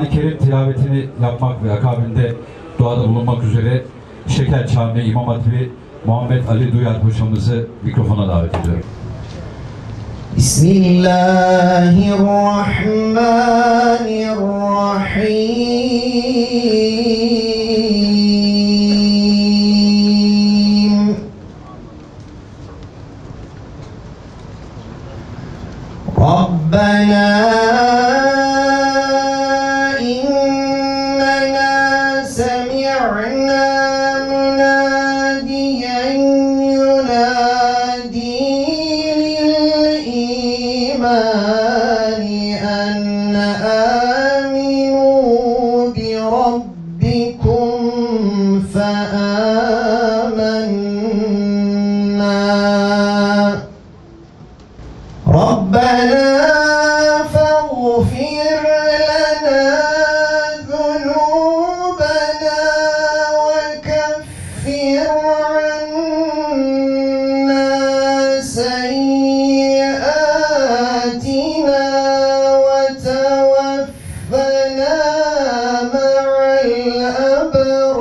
Kur'an-ı Kerim tilavetini yapmak ve akabinde duada bulunmak üzere Şeker Camii İmam Hatibi Muhammed Ali Duyar hocamızı mikrofona davet ediyorum. Bismillahirrahmanirrahim. Rabbena innena semi'na munadiyen yunadi lil-imani en aminu bi rabbikum fe'amennâ. Rabbena faghfir lana zunubana ve keffir anna seyyiatina ve tevaffana ma'al abrar.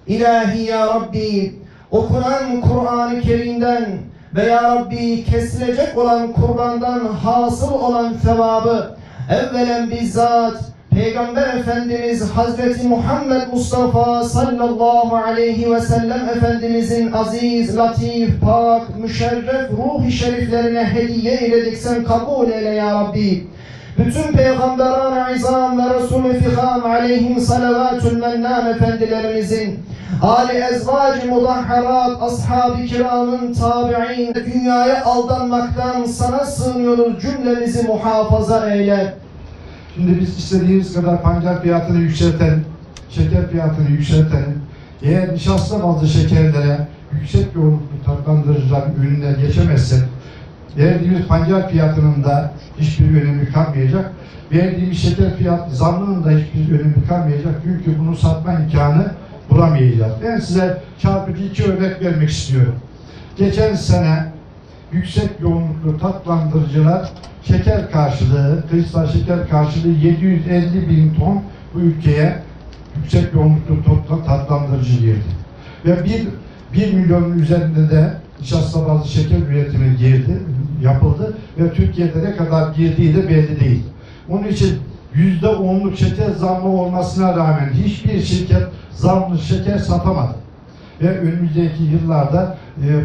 İlahi ya Rabbi, okunan Kur'an-ı Kerim'den ve ya Rabbi kesilecek olan kurbandan hasıl olan sevabı evvelen bizzat Peygamber Efendimiz Hazreti Muhammed Mustafa sallallahu aleyhi ve sellem Efendimizin aziz, latif, pak, müşerref ruh-i şeriflerine hediye eyledik, sen kabul eyle ya Rabbi. Bütün peygamberan-ı izam ve Resul-i fikam aleyhim salavatül mennan efendilerimizin, âli ezvac-ı mudahharat, ashab-ı kiramın tabi'in, dünyaya aldanmaktan sana sığınıyoruz, cümlemizi muhafaza eyle. Şimdi biz istediğimiz kadar pancar fiyatını yükselten, şeker fiyatını yükselten, eğer nişasta bazlı şekerlere yüksek yoğunluklu tatlandırıcıların ürünler geçemezsek, verdiğimiz pancar fiyatının da hiçbir önemi kalmayacak. Verdiğimiz şeker fiyat zammının da hiçbir önemi kalmayacak. Çünkü bunu satma imkanı bulamayacağız. Ben size çarpıcı iki örnek vermek istiyorum. Geçen sene yüksek yoğunluklu tatlandırıcılar şeker karşılığı, kristal şeker karşılığı 750.000 ton bu ülkeye yüksek yoğunluklu tatlandırıcı girdi. Ve 1 milyonun üzerinde de nişasta bazlı şeker üretimi yapıldı ve Türkiye'de ne kadar girdiği de belli değil. Onun için %10'luk şeker zammı olmasına rağmen hiçbir şirket zamlı şeker satamadı. Ve önümüzdeki yıllarda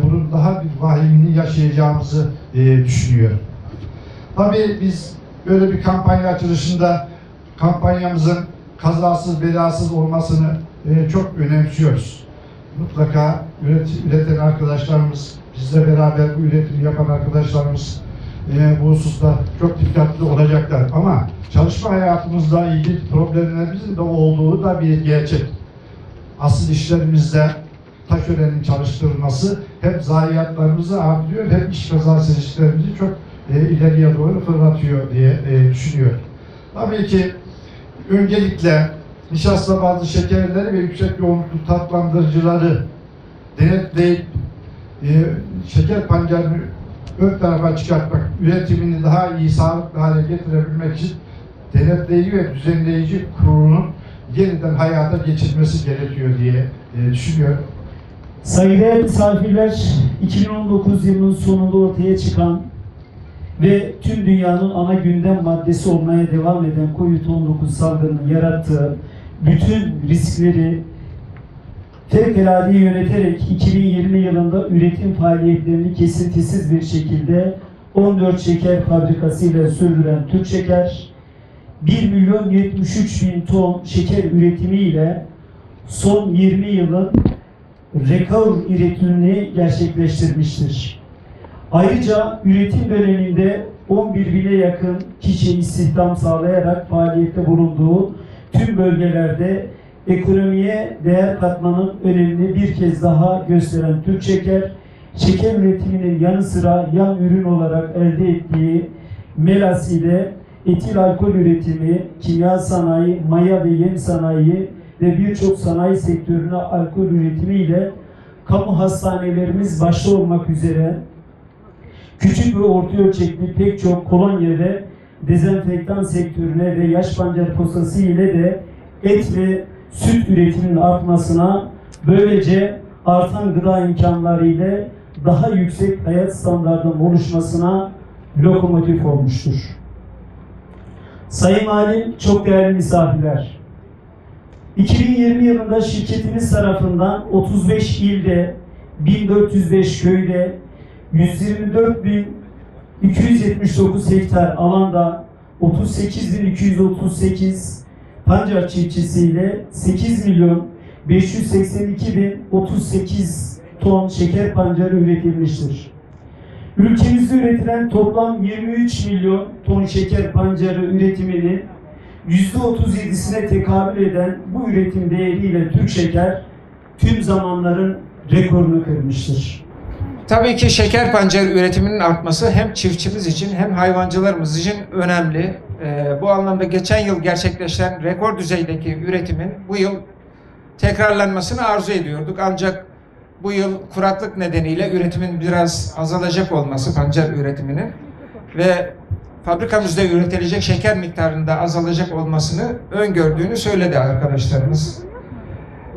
bunun daha bir vahimini yaşayacağımızı düşünüyorum. Tabii biz böyle bir kampanya açılışında kampanyamızın kazasız belasız olmasını çok önemsiyoruz. Mutlaka üreten arkadaşlarımız, bizle beraber bu üretimi yapan arkadaşlarımız bu hususta çok dikkatli olacaklar. Ama çalışma hayatımızla ilgili problemlerimizin de olduğu da bir gerçek. Asıl işlerimizde taşörenin çalıştırılması hem zayiatlarımızı artırıyor hem iş kazası risklerimizi çok ileriye doğru fırlatıyor diye düşünüyorum. Tabii ki öncelikle nişasta bazlı şekerleri ve yüksek yoğunluklu tatlandırıcıları denetleyip şeker pancarını ön tarafa çıkartmak, üretimini daha iyi, sağlıklı hale getirebilmek için denetleyici ve düzenleyici kurulunun yeniden hayata geçirmesi gerekiyor diye düşünüyorum. Saygıdeğer misafirler, 2019 yılının sonunda ortaya çıkan ve tüm dünyanın ana gündem maddesi olmaya devam eden COVID-19 salgınının yarattığı bütün riskleri fevkalade yöneterek 2020 yılında üretim faaliyetlerini kesintisiz bir şekilde 14 şeker fabrikasıyla sürdüren Türk Şeker, 1.073.000 ton şeker üretimiyle son 20 yılın rekor üretimini gerçekleştirmiştir. Ayrıca üretim döneminde 11.000'e yakın kişi istihdam sağlayarak faaliyette bulunduğu tüm bölgelerde ekonomiye değer katmanın önemini bir kez daha gösteren Türk Şeker, şeker üretiminin yanı sıra yan ürün olarak elde ettiği melas ile etil alkol üretimi, kimya sanayi, maya ve yem sanayi ve birçok sanayi sektörüne alkol üretimiyle kamu hastanelerimiz başta olmak üzere küçük ve orta ölçekli pek çok kolonya ve dezenfektan sektörüne ve yaş pancar posası ile de et ve süt üretiminin artmasına, böylece artan gıda imkanları ile daha yüksek hayat standartının oluşmasına lokomotif olmuştur. Sayın Valim, çok değerli misafirler, 2020 yılında şirketimiz tarafından 35 ilde, 1405 köyde, 124.279 hektar alanda 38.238 pancar çiftçisiyle 8.582.038 ton şeker pancarı üretilmiştir. Ülkemizde üretilen toplam 23 milyon ton şeker pancarı üretiminin %37'sine tekabül eden bu üretim değeriyle Türk Şeker tüm zamanların rekorunu kırmıştır. Tabii ki şeker pancarı üretiminin artması hem çiftçimiz için hem hayvancılarımız için önemli. Bu anlamda geçen yıl gerçekleşen rekor düzeydeki üretimin bu yıl tekrarlanmasını arzu ediyorduk. Ancak bu yıl kuraklık nedeniyle üretimin biraz azalacak olması, pancar üretiminin ve fabrikamızda üretilecek şeker miktarında azalacak olmasını öngördüğünü söyledi arkadaşlarımız.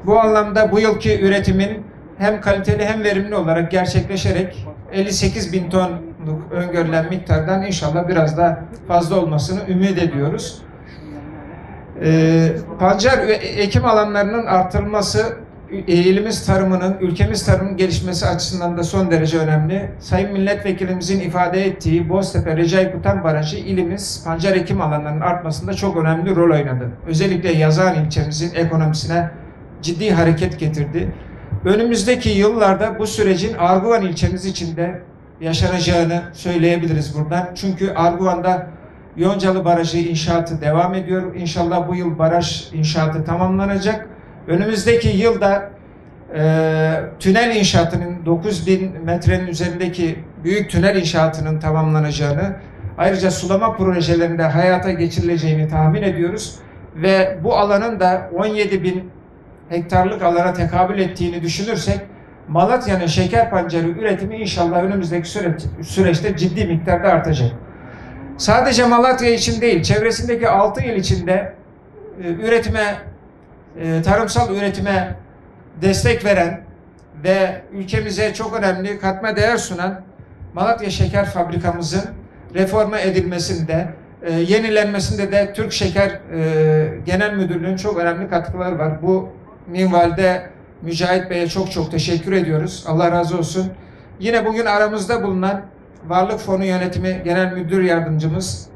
Bu anlamda bu yılki üretimin hem kaliteli hem verimli olarak gerçekleşerek 58.000 tonluk öngörülen miktardan inşallah biraz daha fazla olmasını ümit ediyoruz. Pancar ekim alanlarının artırılması ilimiz tarımının, ülkemiz tarımının gelişmesi açısından da son derece önemli. Sayın Milletvekilimizin ifade ettiği Boztepe Recai Kutan Barajı ilimiz pancar ekim alanlarının artmasında çok önemli rol oynadı. Özellikle Yazan ilçemizin ekonomisine ciddi hareket getirdi. Önümüzdeki yıllarda bu sürecin Arguvan ilçemiz için de yaşanacağını söyleyebiliriz buradan. Çünkü Arguvan'da Yoncalı Barajı inşaatı devam ediyor. İnşallah bu yıl baraj inşaatı tamamlanacak. Önümüzdeki yılda tünel inşaatının 9.000 metrenin üzerindeki büyük tünel inşaatının tamamlanacağını, ayrıca sulama projelerinde hayata geçirileceğini tahmin ediyoruz. Ve bu alanın da 17.000 hektarlık alana tekabül ettiğini düşünürsek Malatya'nın şeker pancarı üretimi inşallah önümüzdeki süreçte ciddi miktarda artacak. Sadece Malatya için değil, çevresindeki 6 il için de tarımsal üretime destek veren ve ülkemize çok önemli katma değer sunan Malatya Şeker Fabrikamızın reforme edilmesinde, yenilenmesinde de Türk Şeker Genel Müdürlüğü'nün çok önemli katkıları var. Bu minvalde Mücahit Bey'e çok teşekkür ediyoruz. Allah razı olsun. Yine bugün aramızda bulunan Varlık Fonu Yönetimi Genel Müdür Yardımcımız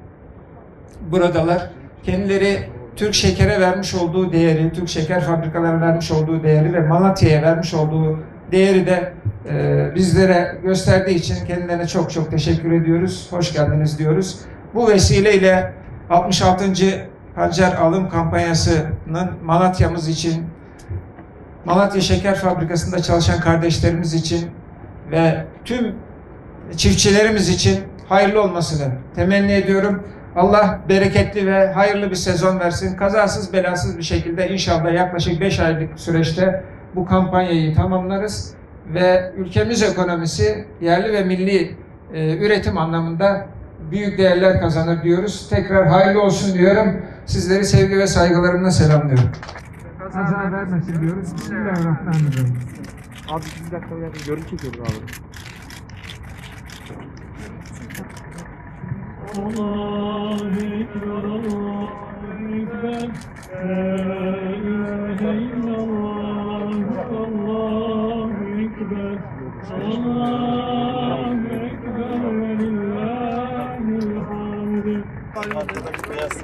buradalar. Kendileri Türk Şeker'e vermiş olduğu değeri, Türk Şeker Fabrikalarına vermiş olduğu değeri ve Malatya'ya vermiş olduğu değeri de bizlere gösterdiği için kendilerine çok teşekkür ediyoruz. Hoş geldiniz diyoruz. Bu vesileyle 66. Pancar Alım Kampanyası'nın Malatya'mız için, Malatya Şeker Fabrikası'nda çalışan kardeşlerimiz için ve tüm çiftçilerimiz için hayırlı olmasını temenni ediyorum. Allah bereketli ve hayırlı bir sezon versin. Kazasız belasız bir şekilde inşallah yaklaşık 5 aylık süreçte bu kampanyayı tamamlarız ve ülkemiz ekonomisi yerli ve milli üretim anlamında büyük değerler kazanır diyoruz. Tekrar hayırlı olsun diyorum. Sizleri sevgi ve saygılarımla selamlıyorum. Kaza vermesin diyoruz. Bismillahirrahmanirrahim. Abi bir dakika görüntü çekiyoruz abi. Allahu Ekber, Allahu Ekber, La ilahe illallah, Allahu Ekber, Allahu Ekber, ve lillahil hamd. Arkadaki beyaz.